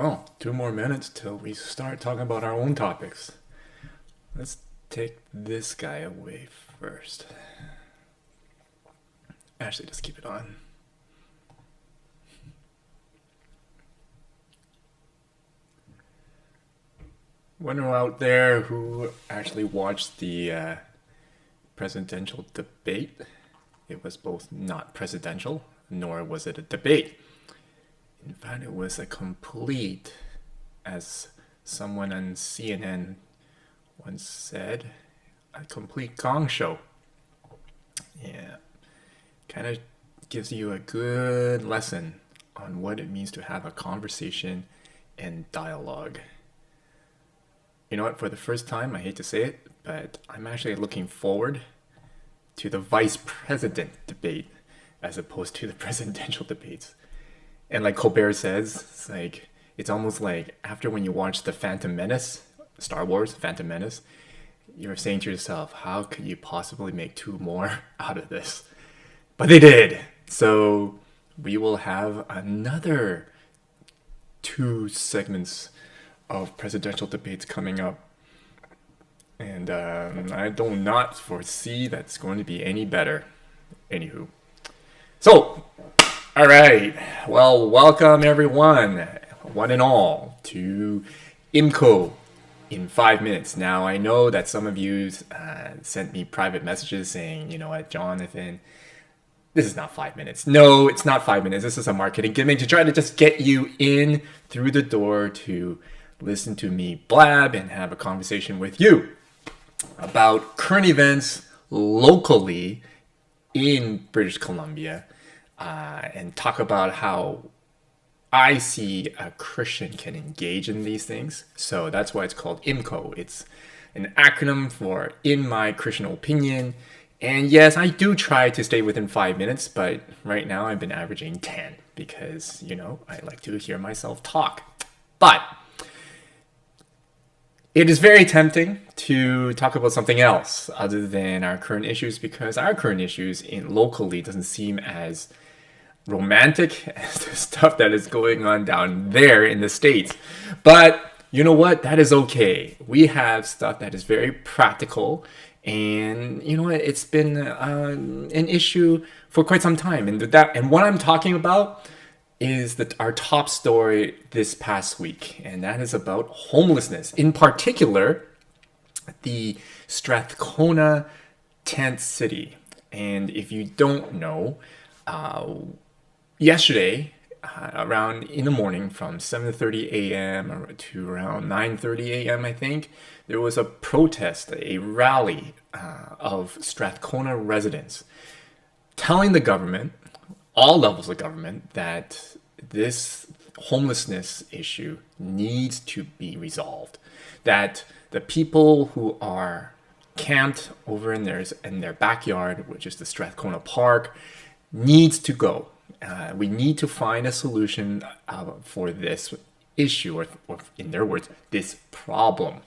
Well, 2 more minutes till we start talking about our own topics. Let's take this guy away first. Actually, just keep it on. One out there who actually watched the presidential debate. It was both not presidential, nor was it a debate. In fact, it was a complete, as someone on CNN once said, a complete gong show. Yeah, kind of gives you a good lesson on what it means to have a conversation and dialogue. You know what, for the first time, I hate to say it, but I'm actually looking forward to the vice president debate as opposed to the presidential debates. And like Colbert says, it's almost like after when you watch the Phantom Menace, Star Wars, Phantom Menace, you're saying to yourself, how could you possibly make two more out of this? But they did. So we will have another 2 segments of presidential debates coming up. And I do not foresee that's going to be any better. Anywho. So, all right. Well, welcome everyone, one and all, to IMCO in 5 minutes. Now, I know that some of you sent me private messages saying, you know what, Jonathan, this is not 5 minutes. No, it's not 5 minutes. This is a marketing gimmick to try to just get you in through the door to listen to me blab and have a conversation with you about current events locally in British Columbia, and talk about how I see a Christian can engage in these things. So that's why it's called IMCO. It's an acronym for In My Christian Opinion. And yes, I do try to stay within 5 minutes, but right now I've been averaging 10 because, I like to hear myself talk. But it is very tempting to talk about something else other than our current issues, because our current issues locally doesn't seem as romantic as the stuff that is going on down there in the States. But you know what? That is okay. We have stuff that is very practical, and you know what? It's been an issue for quite some time. And what I'm talking about is our top story this past week, and that is about homelessness. In particular, the Strathcona tent city. And if you don't know, yesterday, around in the morning from 7:30 a.m. to around 9:30 a.m., I think, there was a protest, a rally of Strathcona residents telling the government, all levels of government, that this homelessness issue needs to be resolved. That the people who are camped over in their backyard, which is the Strathcona Park, needs to go. We need to find a solution for this issue, or in their words, this problem.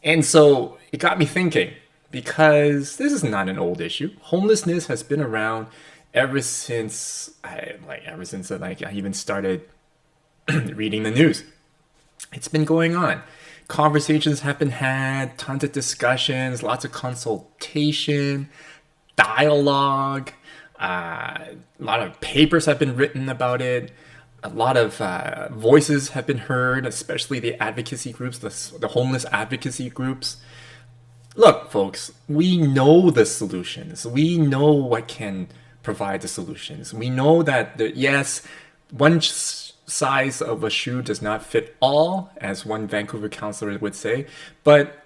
And so it got me thinking, because this is not an old issue. Homelessness has been around ever since I even started reading the news. It's been going on. Conversations have been had, tons of discussions, lots of consultation, dialogue. A lot of papers have been written about it. A lot of voices have been heard, especially the advocacy groups, the homeless advocacy groups. Look, folks, we know the solutions. We know what can provide the solutions. We know that, yes, one size of a shoe does not fit all, as one Vancouver counselor would say. But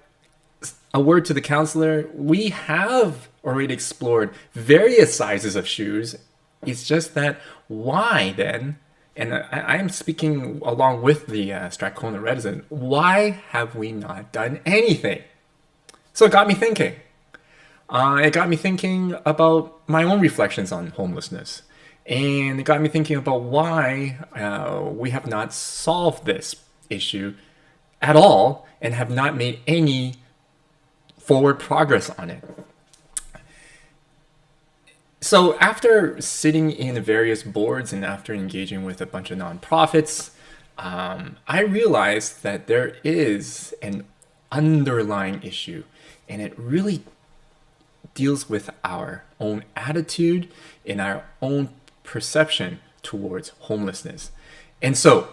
a word to the counselor, we have already explored various sizes of shoes. It's just that why then, and I'm speaking along with the Strathcona resident, why have we not done anything? So it got me thinking. It got me thinking about my own reflections on homelessness. And it got me thinking about why we have not solved this issue at all and have not made any forward progress on it. So after sitting in various boards and after engaging with a bunch of nonprofits, I realized that there is an underlying issue, and it really deals with our own attitude and our own perception towards homelessness. And so,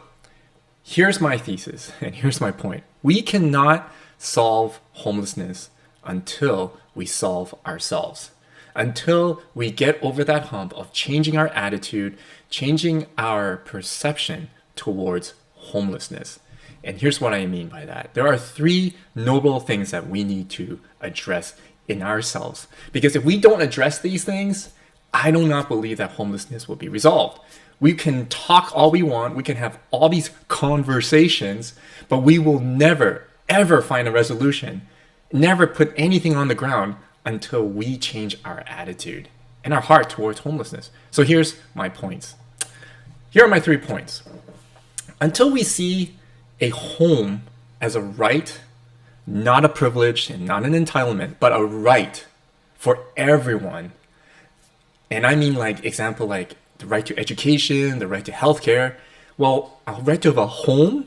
here's my thesis, and here's my point. We cannot solve homelessness until we solve ourselves. Until we get over that hump of changing our attitude, changing our perception towards homelessness. And here's what I mean by that. There are three noble things that we need to address in ourselves. Because if we don't address these things, I do not believe that homelessness will be resolved. We can talk all we want, we can have all these conversations, but we will never, ever find a resolution, never put anything on the ground until we change our attitude and our heart towards homelessness. So here's my points. Here are my 3 points. Until we see a home as a right, not a privilege and not an entitlement, but a right for everyone. And I mean like example like the right to education, the right to healthcare. Well, a right to have a home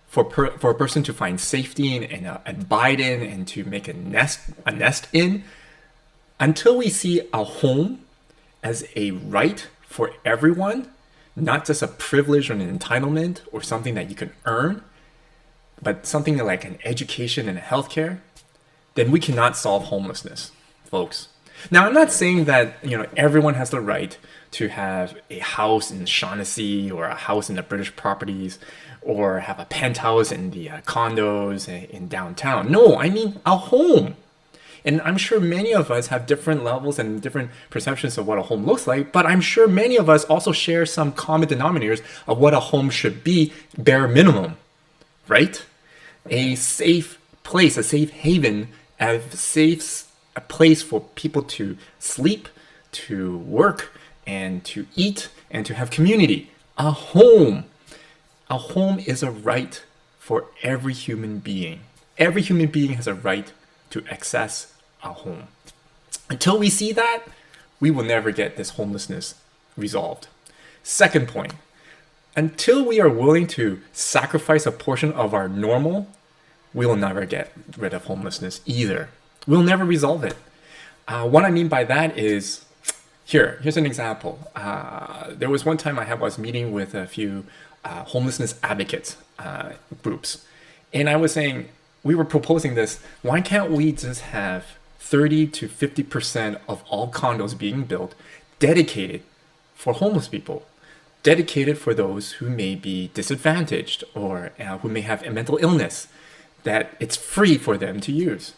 for a person to find safety and abide in and to make a nest in. Until we see a home as a right for everyone, not just a privilege or an entitlement or something that you can earn, but something like an education and a healthcare, then we cannot solve homelessness, folks. Now, I'm not saying that everyone has the right to have a house in Shaughnessy or a house in the British properties or have a penthouse in the condos in downtown. No, I mean a home. And I'm sure many of us have different levels and different perceptions of what a home looks like, but I'm sure many of us also share some common denominators of what a home should be, bare minimum, right? A safe place, a safe haven, a place for people to sleep, to work, and to eat, and to have community. A home. A home is a right for every human being. Every human being has a right to access a home. Until we see that, we will never get this homelessness resolved. Second point, until we are willing to sacrifice a portion of our normal, we will never get rid of homelessness either. We'll never resolve it. What I mean by that is, here's an example. There was one time I was meeting with a few homelessness advocates groups, and I was saying, we were proposing this, why can't we just have 30 to 50% of all condos being built dedicated for homeless people, dedicated for those who may be disadvantaged or who may have a mental illness, that it's free for them to use.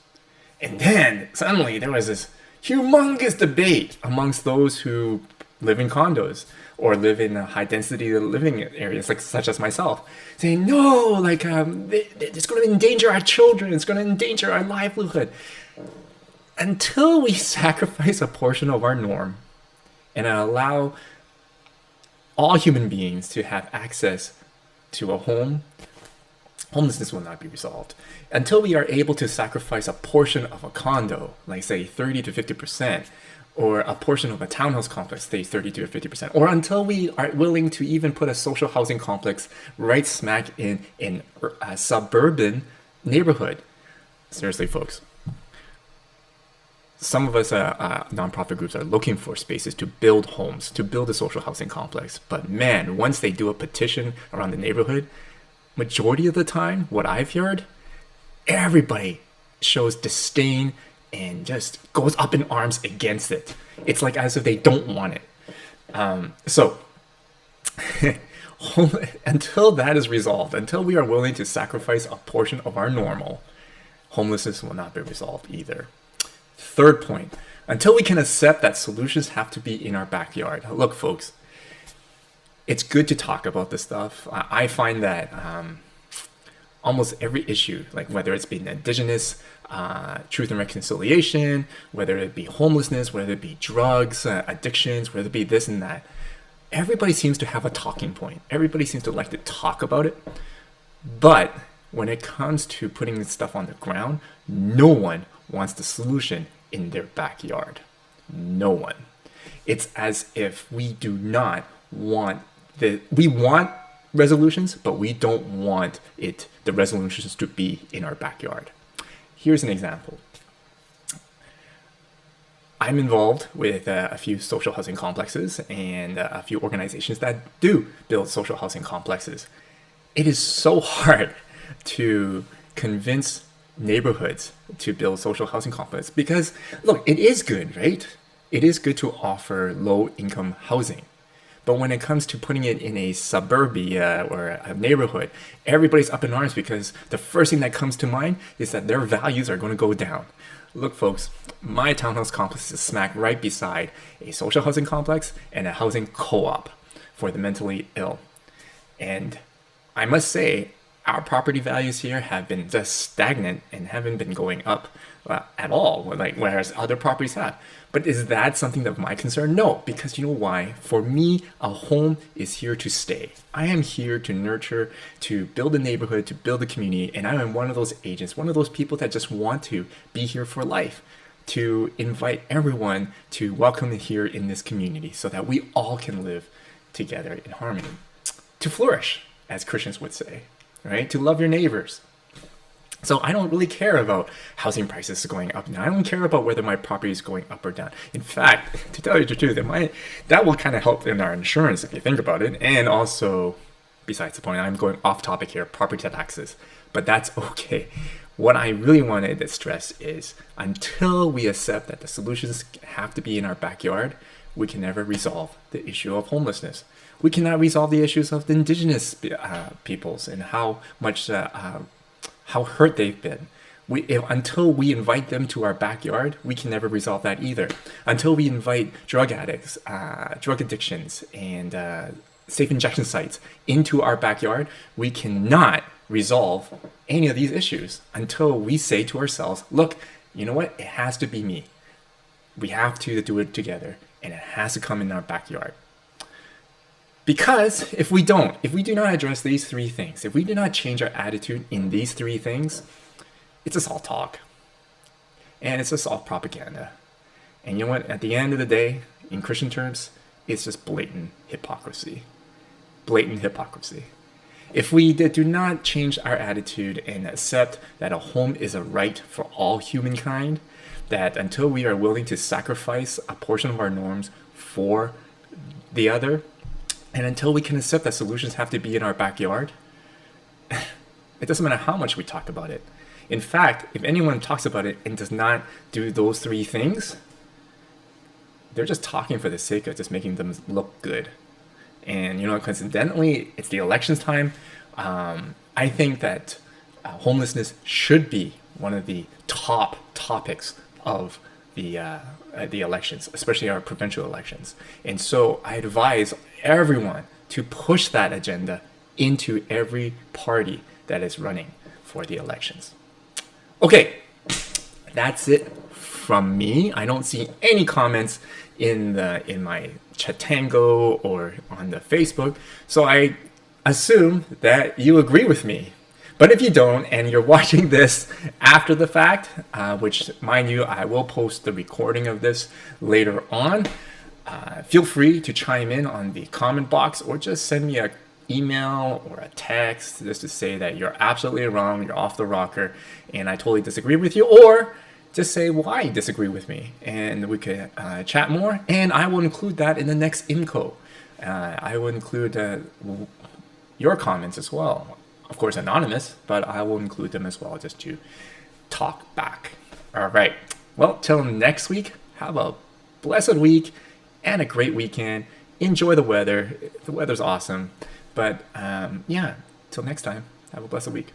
And then suddenly there was this humongous debate amongst those who live in condos or live in high density living areas, like such as myself, saying, no, it's going to endanger our children, it's going to endanger our livelihood. Until we sacrifice a portion of our norm and allow all human beings to have access to a home, homelessness will not be resolved. Until we are able to sacrifice a portion of a condo, like say 30 to 50%, or a portion of a townhouse complex, say 30 to 50%, or until we are willing to even put a social housing complex right smack in a suburban neighborhood. Seriously, folks. Some of us nonprofit groups are looking for spaces to build homes, to build a social housing complex. But man, once they do a petition around the neighborhood, majority of the time, what I've heard, everybody shows disdain and just goes up in arms against it. It's like as if they don't want it. So until that is resolved, until we are willing to sacrifice a portion of our normal, homelessness will not be resolved either. Third point, until we can accept that solutions have to be in our backyard. Look, folks, it's good to talk about this stuff. I find that almost every issue, like whether it's been Indigenous, truth and reconciliation, whether it be homelessness, whether it be drugs, addictions, whether it be this and that, everybody seems to have a talking point. Everybody seems to like to talk about it. But when it comes to putting this stuff on the ground, no one wants the solution in their backyard. No one. It's as if we do not want we want resolutions, but we don't want the resolutions to be in our backyard. Here's an example. I'm involved with a few social housing complexes and a few organizations that do build social housing complexes. It is so hard to convince neighborhoods to build social housing complexes because, look, it is good, right? It is good to offer low-income housing. But when it comes to putting it in a suburbia or a neighborhood, everybody's up in arms because the first thing that comes to mind is that their values are going to go down. Look, folks, my townhouse complex is smack right beside a social housing complex and a housing co-op for the mentally ill. And I must say, our property values here have been just stagnant and haven't been going up at all, whereas other properties have. But is that something of my concern? No, because you know why? For me, a home is here to stay. I am here to nurture, to build a neighborhood, to build a community, and I am one of those agents, one of those people that just want to be here for life, to invite everyone to welcome here in this community so that we all can live together in harmony, to flourish, as Christians would say, right? To love your neighbors. So I don't really care about housing prices going up and down. I don't care about whether my property is going up or down. In fact, to tell you the truth, that will kind of help in our insurance if you think about it. And also, besides the point, I'm going off topic here, property taxes. But that's okay. What I really wanted to stress is until we accept that the solutions have to be in our backyard, we can never resolve the issue of homelessness. We cannot resolve the issues of the indigenous peoples and how much how hurt they've been. Until we invite them to our backyard, we can never resolve that either. Until we invite drug addicts, drug addictions, and safe injection sites into our backyard, we cannot resolve any of these issues until we say to ourselves, look, you know what? It has to be me. We have to do it together, and it has to come in our backyard. Because if we do not address these three things, if we do not change our attitude in these three things, it's just all talk. And it's just all propaganda. And you know what? At the end of the day, in Christian terms, it's just blatant hypocrisy. Blatant hypocrisy. If we do not change our attitude and accept that a home is a right for all humankind, that until we are willing to sacrifice a portion of our norms for the other, and until we can accept that solutions have to be in our backyard, it doesn't matter how much we talk about it. In fact, if anyone talks about it and does not do those three things, they're just talking for the sake of just making them look good. And, coincidentally, it's the elections time. I think that homelessness should be one of the top topics of the elections, especially our provincial elections. And so I advise everyone to push that agenda into every party that is running for the elections. Okay, that's it from me. I don't see any comments in my Chatango or on the Facebook, so I assume that you agree with me. But if you don't, and you're watching this after the fact, which, mind you, I will post the recording of this later on, feel free to chime in on the comment box or just send me an email or a text just to say that you're absolutely wrong, you're off the rocker, and I totally disagree with you, or just say why you disagree with me, and we could chat more, and I will include that in the next IMCO. I will include your comments as well. Of course, anonymous, but I will include them as well just to talk back. All right. Well, till next week, have a blessed week and a great weekend. Enjoy the weather. The weather's awesome. But yeah, till next time, have a blessed week.